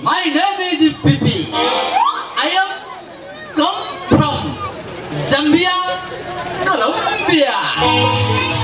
My name is Pipi. I am come from Zambia, Colombia.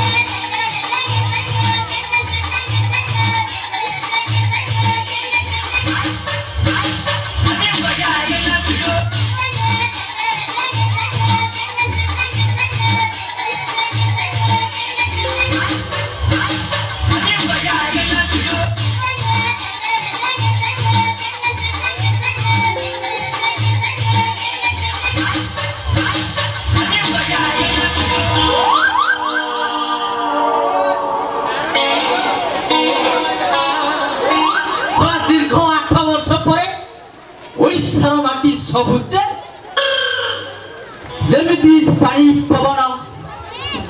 जमिति पानी पवन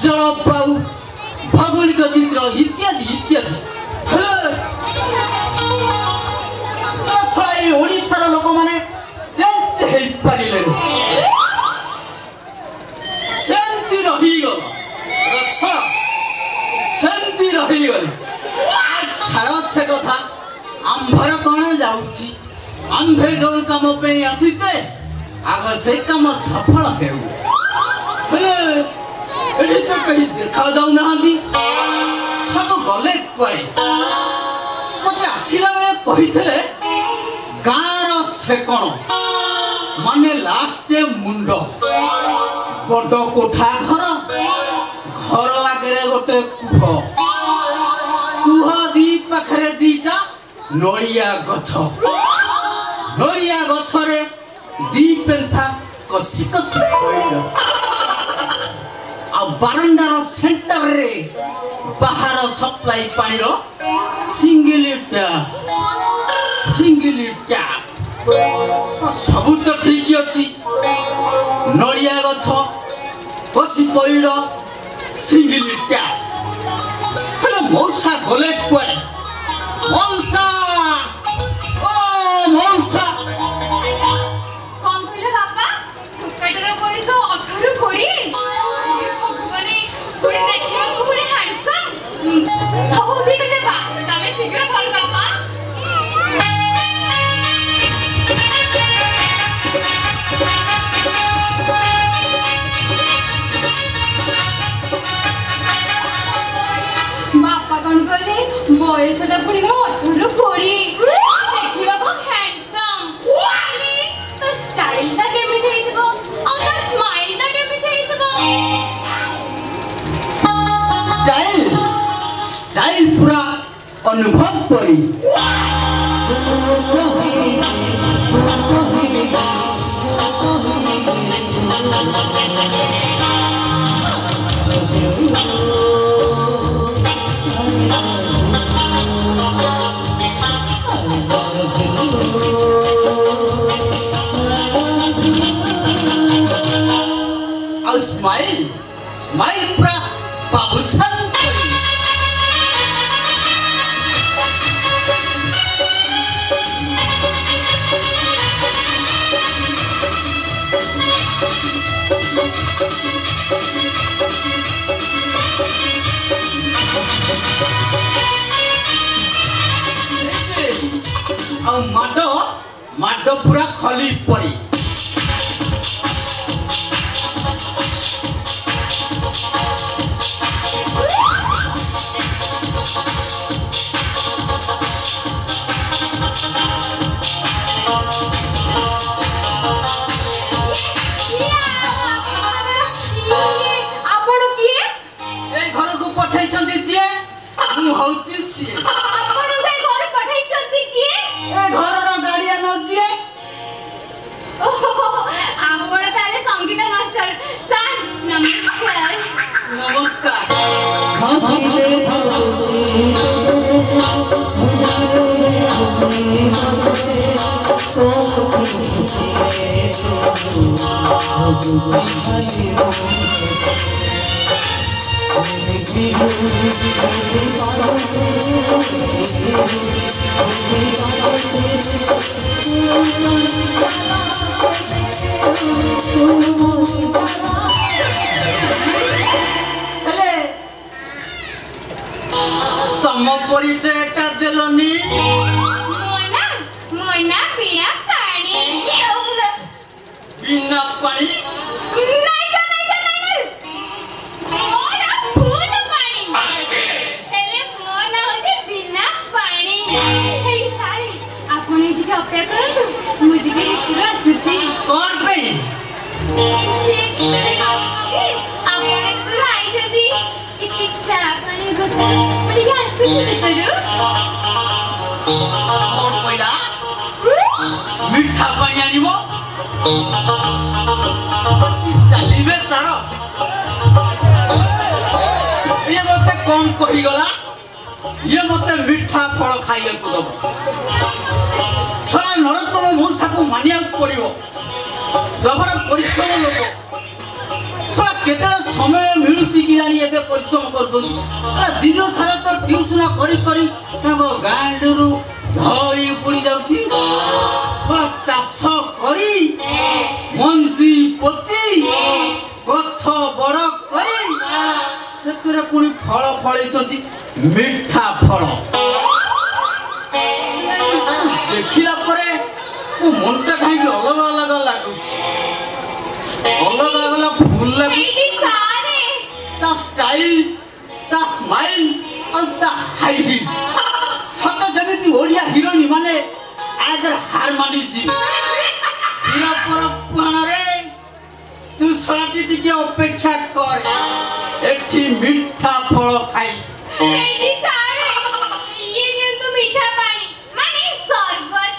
जलवायु भौगोलिक चित्र इत्यादि इत्यादि ओडिशार लोक मैंने चेंज हो पारे शांति रहीगल शांति रहीगले छाड़ से कथा आंभर कौन जाऊँगी आंभे जो कम पे आसीचे आग से कम सफल हेले तो कहीं देखा जाऊ ना सब गले कुआरे मत आसला बेले कही गाँर से कौन माने लास्ट मुंड बड़ कोठा घर घर आगे गोटे कुह कुह दी पाखे दीटा नड़िया गछ नड़िया गछरे दी पेंथा कसी कसी पड़ आ बारंडार सेंटर रे बाहर सप्लाई पानी रो सिंगल टैप सब तो ठीक अच्छी नड़िया गछ कसी पड़ सिंगल टैप हेले मौसा गले कुआरे मौसा ओ मौसा बापा कौन कहले बयस पुणी 18 20 देखा तो हैंडसम तो स्टाइल ता केमिति हेइतबो और तो स्माइल ता केमिति हेइतबो स्टाइल पूरा अनुभव करी स्माइल स्माइल पूरा बाबूसन माडो पूरा खली परी मोना पानी नहीं सर नहीं मोर फूल पानी हेले मोर ना हो जे बिना पानी हे सारे आपण एठी के अपेक्षा करंतु मु टिके भितर आसुची कौन पे आपण एतु आई जदी किछि चा पानी बस मु टिके आसुची भितर कौन पहिला मीठा पानी आनिबो चलिबे तारो ये मते कम कहि गला ये मते मीठा फल खाइए को दबो छला नरोत्तम मौसा को मानिया पड़िबो जबर परिश्रम लोक छला केते समय मिलुची कि जानी एते परिश्रम करदुन दिन सारा तो ट्यूशन करी करी ताको गांडरू धई पड़ी जाउची चाष करी मंजी पोती गछ बड़ करी सेतरे पुनी फल फळैछंती मीठा फल देखिला परे ओ मनटा खाई अलग अलग लागुची अलग अलग फूल लागु सारे ता स्टाइल ता स्माइल और ता हाई सत जमिति ओडिया हीरोइन माने आगर हार मानी जी हीरा पर पुहानरे तू सराटी टिके अपेक्षा कर एठी मीठा फल खाई एठी सारे ये नियंतु मीठा पानी माने शरबत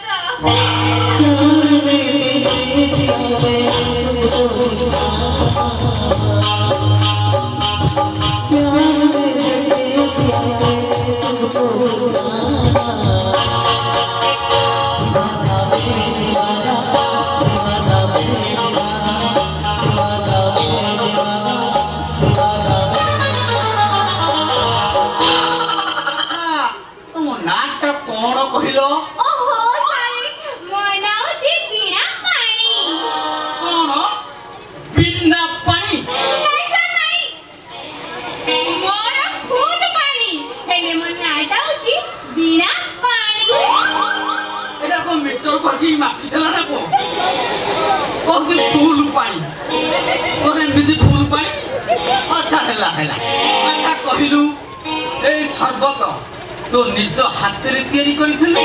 कहिलो ओहो सारे मनाओ जी बिना पानी कोन बिना पानी नहीं सर नहीं मोर फूल पानी हेले मन नाटा जी बिना पानी एटा को मीटर पकी मापी देला ना को ओके फूल पानी ओरे बिदि फूल पानी अच्छा हैला अच्छा कहिलु ए शरबत तो निज हाथ रे तयारी करिथिलु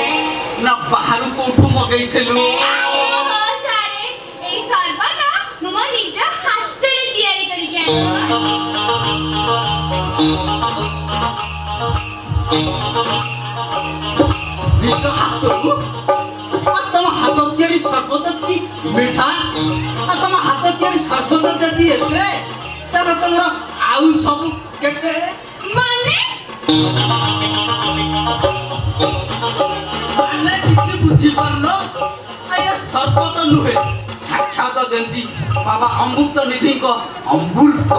ना बाहर कोठु मगैथिलु ओहो सारे ए शरबत मो निज हाथ रे तयारी करि के निज हाथ तम हाथ तयारी शरबत की मीठा तम हाथ तयारी शरबत जदी एते तार तमरा आउ सब केते माने माने किछि बुझी परलो आया शरबत नुहे साक्षात देंदी बाबा अमृत निधि को अमृत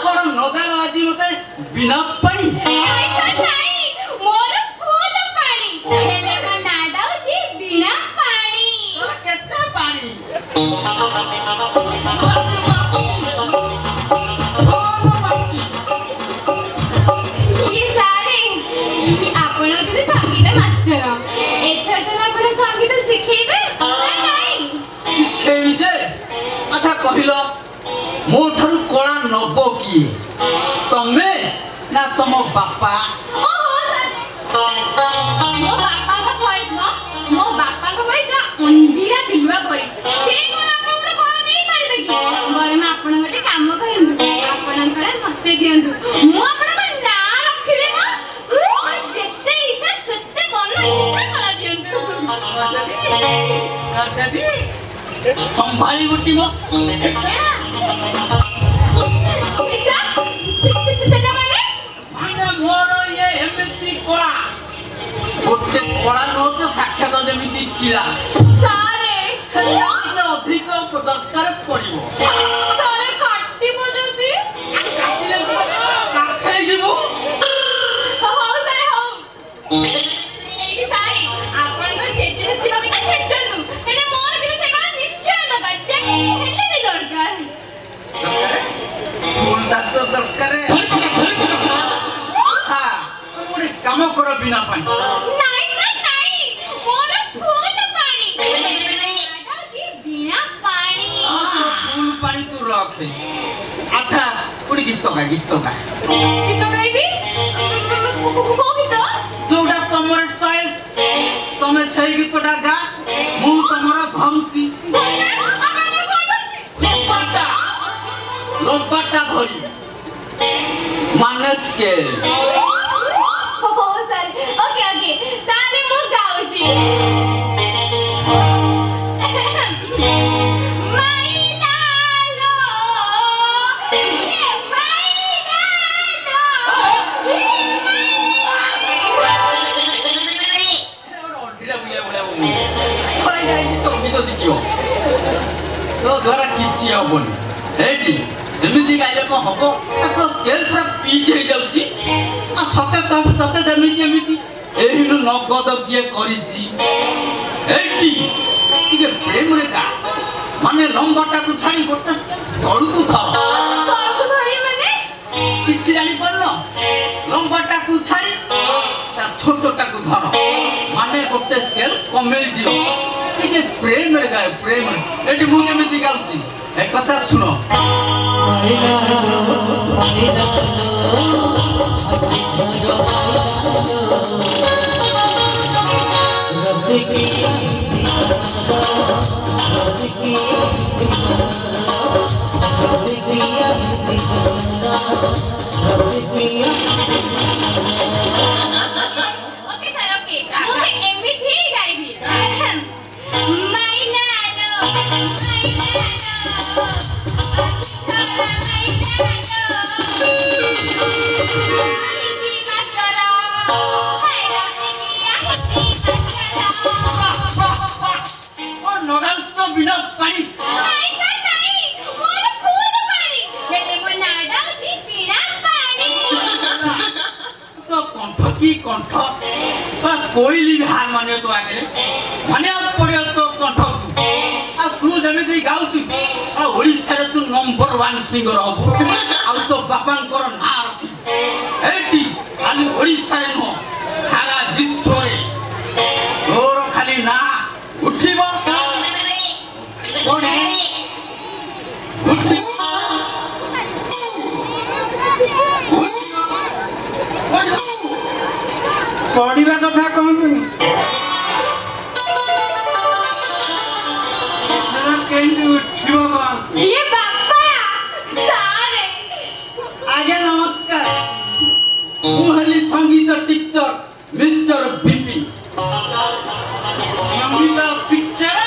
पर नदेल आज मते बिना पानी ऐसा नहीं मोर फूल पानी हेले मन नाटा जी बिना पानी तोरा केते पानी ये सारे ये आपण जदि संगीत मास्टर एथर तो आपण संगीत सिखेबे नहीं शिखेबी जे अच्छा कहिलो मो थारु कला नब की तमे ना तम बापा ओहो सारे मो बापा का पैसा अंधीरा बिलुआ परी से कोन आपण को कोन नहीं पारिबे की बरे में आपण गोटे काम करंदु आपण करे मते दियंदु मु आपण को ना रखिबे मो जेते इच्छा सेते मन इच्छा करा दियंदु कर देबी संभाली गुटी मो माने मोर ये एमिति कोला गोटे कोला न तो साक्षात जेमिति किला सारे छेला तो अधिक दरकार पड़िबो सारे काटी बजती काटिले काखे जीवो हो सारे हो एडी सारे आपण को जेजे हेती कविता छेचंदु हेले मोर जिने से कोन निश्चय न गज्जे हेले भी दरकार दरकार फूल तो दरकार अच्छा तुम गोटे काम करो बिना पानी नहीं सर नहीं मोर फूल पानी नाटा जी बिना पानी गीत गा गीत गाइबी को गीत जोड़ा तुमर चॉइस तमे सही गीतटा गा मु तुमरा भरुची लंबाटा धरी माने स्केल ओ सर ओके ओके ताले मु गाउची तो द्वारा किसी हबनी एटी जेमिति गाइले को हबो ताको स्केल पूरा पीच हे जाउची आ सते तते जेमिति एमिति एहिनु नगद किए करिची एटी टिके प्रेम रे का माने लंबाटा को छाड़ी गोटे स्केल तळुकु धरी माने किछि जानि परनो लंबाटा को छाड़ी ता छोटटा को धर माने गोटे स्केल कमेई दियो टिके प्रेम रे गाय प्रेम रे एटी मु केमिति गाउची एक कथा सुनो ओके सर ओके मुझे एमबी गाइबी बिना पानी नहीं सर नहीं मोर फूल पानी बेटे मो नाडा जी बिना पानी तो कंठ की कंठ पर कोइली भी हार माने तो आगे माने पड़े तो कंठ आ तू जमिति गाउछु आ ओडिसा रे तू नंबर 1 सिंगर हबो आ तो बापांकर ना रखी एटी खाली ओडिसा रे नो सारा विश्व रे तोर खाली ना उठिबो पढ़िबा कथा कहतुनी केंदु उठिबो बात ये बापा सारे आगे नमस्कार मुहली संगीत टीचर मिस्टर बीपी संगीत पिक्चर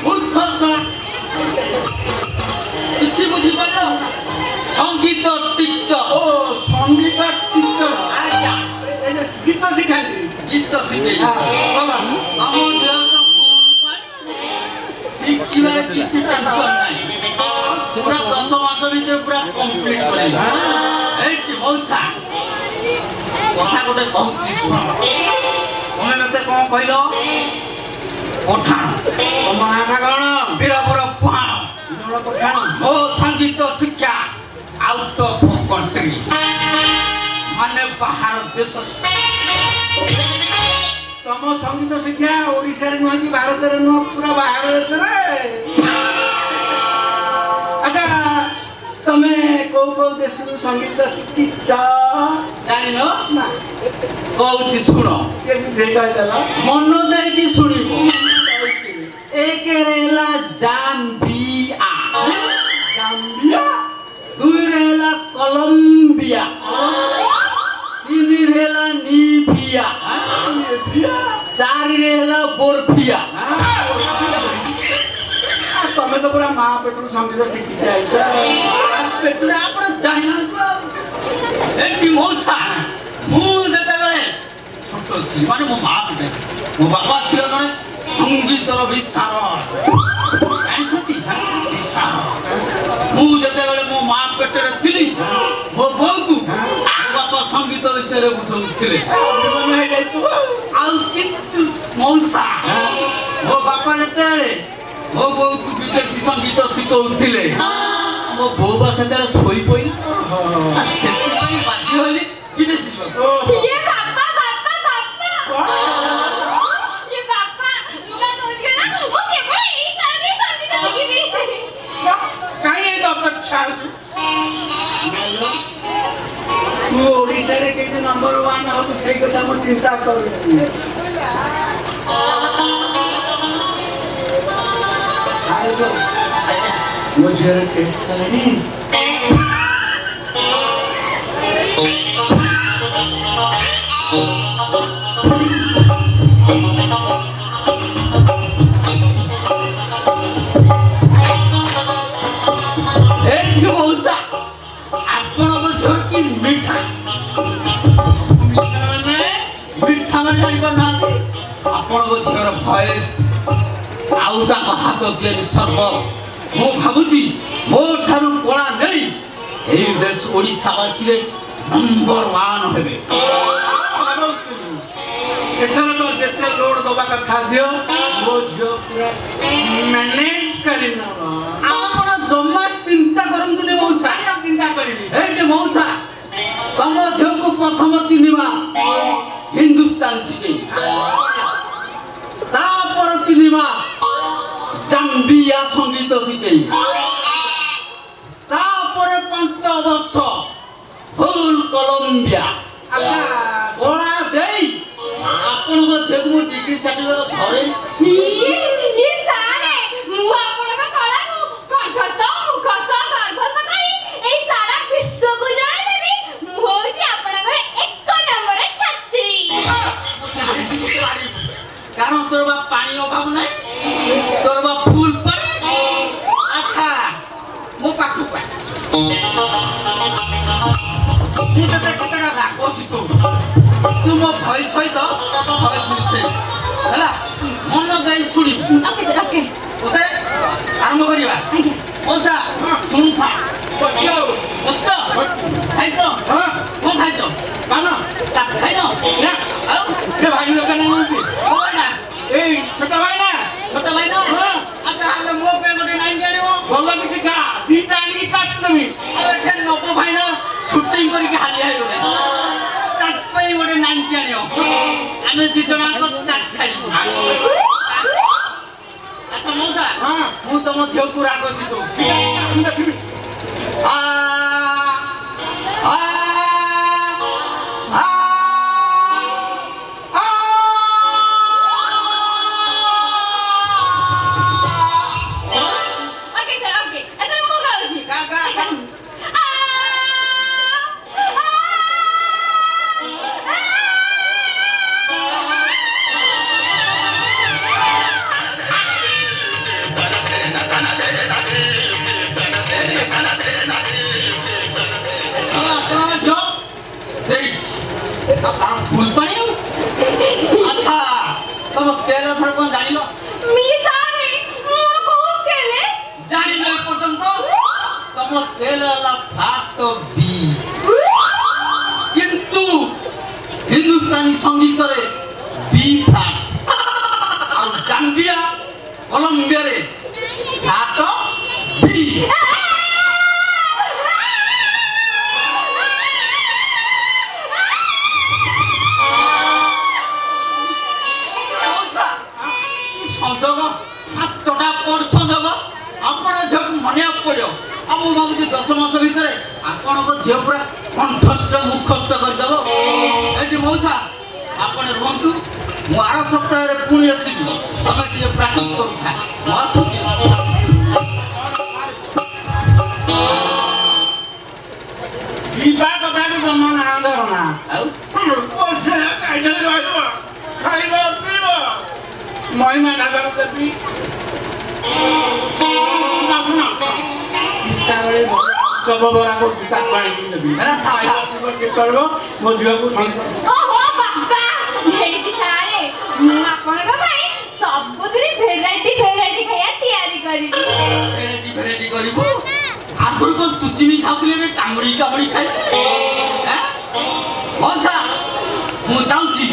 मूर्ख किछि बुझी पारो संगीत टीचर ओ संगीत टीचर आजा एने गीत सिखाई गीत सिखाई बाबा हम जे तो सिखिबार किछि टेंशन नाही पूरा 10 मास भीतर पूरा कंप्लीट करे एटी मौसा कथा गोटे कहूची सुन तमे मते कोन कहलो पठाण तम नाथा कोन बीरपुर पुहाण जोड़ पठाण ओ संगीत शिक्षा आउट ऑफ कंट्री माने बाहर देश तम संगीत शिक्षा ओडिसा रे नहि भारत रे न पूरा बाहर देश रे अच्छा तमे को देश रो संगीत शिक्षा जानि न ना कहूची सुनो के बुझे कह देला मन दे की सुनिबो एक रेला जाम्बिया जाम्बिया दुई रेला कोलंबिया तीन रेला नीबिया चार रेला बोर्फिया तमे तो पूरा मां पेटू संगीत शिखी जाइछ पेटू आपण जाइना एटी मौसा मु जेते बेले छोटो छी माने मो मां पेटे मो बाबा थिला जने संगीतर विशारद जाइछती विशारद मु जेते बेले मो मां पेटे रे थिली मो बोगु बाबा संगीत विषय रे बुझौथिले मन हे जाइतु आउ किंतु मौसा मो बाबा जेते बेले मो बोगु विदेशी संगीत शिखौथिले मो बोबा सेते सोई पई आ सेति पई बाजी होली विदेशी जीव ये बापा बापा बापा ये बापा मुका कहूछ के ना ओ केवल ई सारे संगीत शिखिबी काई ए दब तक छाड़ नंबर 1 हो से कथा मु चिंता करूची आरे तो मुझे टेस्ट करनी हाथ तियारी सर्व मो भावुची मो ठारू कोला नहीं एई देश ओडिशावासी रे नंबर 1 हेबे एथर तो जेते लोड दबा कथा दियो मो झियो पूरा मैनेज करि न आपण जम्मा चिंता करंतुनी मौसा चिंता करिबी ए के मौसा तम झियो को प्रथम तिनिबा हिंदुस्तान सिके ता पर तिनिबा जाम्बिया संगीत शिखे तापर 5 वर्ष फुल कोलंबिया कोला देई आपण को जेगु डिग्री सर्टिफिकेट धरे ये सारे मु आपण का कला को कंठस्थ मुखस्थ गर्भस्थ करी ए सारा विश्व को जाने देबी मु होजी आपण का एक नंबर छात्री कारण तोर बा पानी अभाव नहीं तोर बा फूल पड़े अच्छा मो पाखु पा तू तते केतरा रागो सिको तू मो भय सहित भय सुनसे हला मन गाई सुनी ओके ओके ओके आरंभ करिवा आगे ओसा सुनु था बच्चो बच्चो खाइ तो हां को खाइ तो काना ता खाइ न ना आउ के भाई लोग ने नंती ओ ना ए छोटा भाई ना हां आता हाले मो पे गोटे नाइन जानियो बोलो किसी का दीटा आनी की काट दमी एठे नको भाई ना शूटिंग करी के हाली आइलो ने तात पे गोटे नाइन जानियो आमे दी जना को काट खाइ अच्छा मौसा हां मु तमो झियो को रागो सितो हम देखि आ आ फूल पानी अच्छा तुम स्केल धर को जानि लो मी जाने मोर को स्केल जानि नै पर्यंत तुम स्केल ला फाट बी किंतु हिंदुस्तानी संगीत रे बी फाट और जाम्बिया कोलंबिया रे फाट बी मु भावी 10 मास भितर आपण को झियो पूरा कंठस्थ मुखस्थ कर दबो एटी मौसा आपण रहंतु मु आर सप्ताह रे पुणी आसीबी तमे जे प्रैक्टिस करू था मस्त दीपा कथा भी सम्मान आंदर ना ओसे काइडे रहबो खाइबो पीबो महिना ढाबर देबी कब बरा को चिता पाई देबी मेरा साफा के करबो मो झियो को संग ओहो बाबा हेडी सारे मु आपण का भाई सबुतरी भेराइटी खाया तयारी करिबी भेराइटी करिबो आगुर को चुचिमी खाउतले बे कामड़ी खाइ हैं मौसा मु जाउची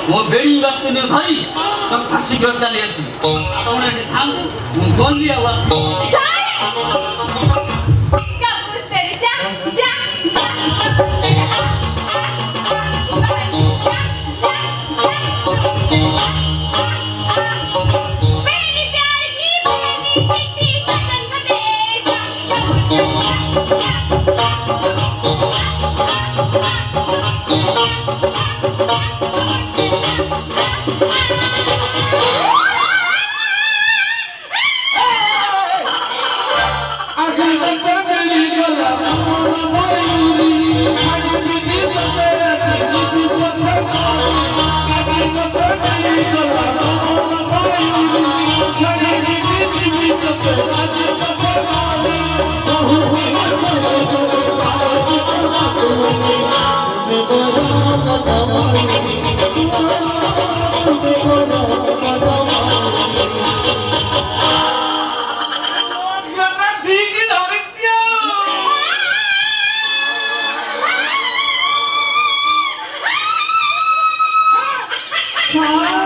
मो बेड़ी वस्तु ने धरी तब फासी ग्रह चली आसी आपण एठी थांतु मु गंदी आवाज कबूतर जा जा जा मेरी प्यार की मिट्टी सजन को दे जा Bye.